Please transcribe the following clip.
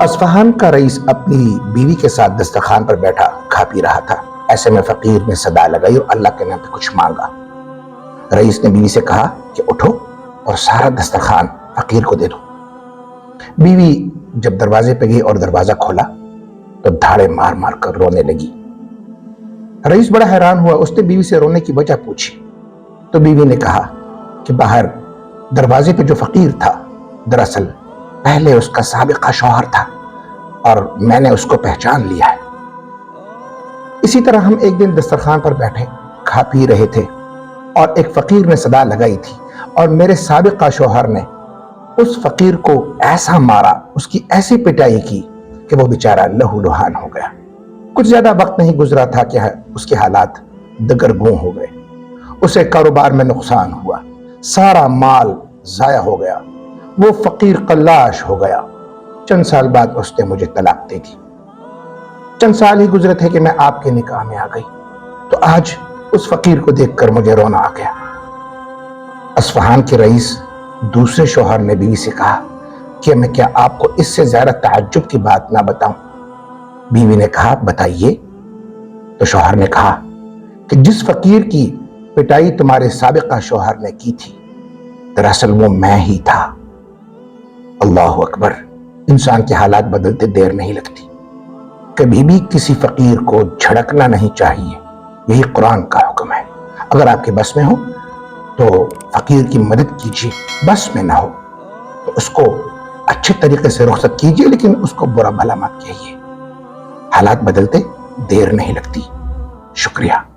Isfahan کا رئیس اپنی بیوی کے ساتھ دسترخوان پر بیٹھا کھا پی رہا تھا۔ ایسے میں فقیر نے صدا لگائی اور اللہ کے نام پہ کچھ مانگا۔ رئیس نے بیوی سے کہا کہ اٹھو اور سارا دسترخوان فقیر کو دے دو۔ بیوی جب دروازے پہ گئی اور دروازہ کھولا تو دھاڑے مار مار کر رونے لگی۔ رئیس بڑا حیران ہوا، اس نے بیوی سے رونے کی وجہ پوچھی تو بیوی نے کہا کہ باہر دروازے پہ جو فقیر تھا دراصل پہلے اس کا سابقہ شوہر تھا اور میں نے اس کو پہچان لیا ہے۔ اسی طرح ہم ایک دن دسترخوان پر بیٹھے کھا پی رہے تھے اور ایک فقیر نے صدا لگائی تھی اور میرے سابقہ شوہر نے اس فقیر کو ایسا مارا، اس کی ایسی پٹائی کی کہ وہ بیچارہ لہو لہان ہو گیا۔ کچھ زیادہ وقت نہیں گزرا تھا کہ اس کے حالات دگرگوں ہو گئے۔ اسے کاروبار میں نقصان ہوا، سارا مال ضائع ہو گیا، وہ فقیر قلاش ہو گیا۔ چند سال بعد اس نے مجھے طلاق دے دی۔ چند سال ہی گزرے تھے کہ میں آپ کے نکاح میں آ گئی، تو آج اس فقیر کو دیکھ کر مجھے رونا آ گیا۔ اصفہان کے رئیس دوسرے شوہر نے بیوی سے کہا کہ میں کیا آپ کو اس سے زیادہ تعجب کی بات نہ بتاؤں؟ بیوی نے کہا بتائیے۔ تو شوہر نے کہا کہ جس فقیر کی پٹائی تمہارے سابقہ شوہر نے کی تھی دراصل وہ میں ہی تھا۔ اللہ اکبر! انسان کے حالات بدلتے دیر نہیں لگتی۔ کبھی بھی کسی فقیر کو جھڑکنا نہیں چاہیے، یہی قرآن کا حکم ہے۔ اگر آپ کے بس میں ہو تو فقیر کی مدد کیجیے، بس میں نہ ہو تو اس کو اچھے طریقے سے رخصت کیجیے، لیکن اس کو برا بھلا مت کہیے۔ حالات بدلتے دیر نہیں لگتی۔ شکریہ۔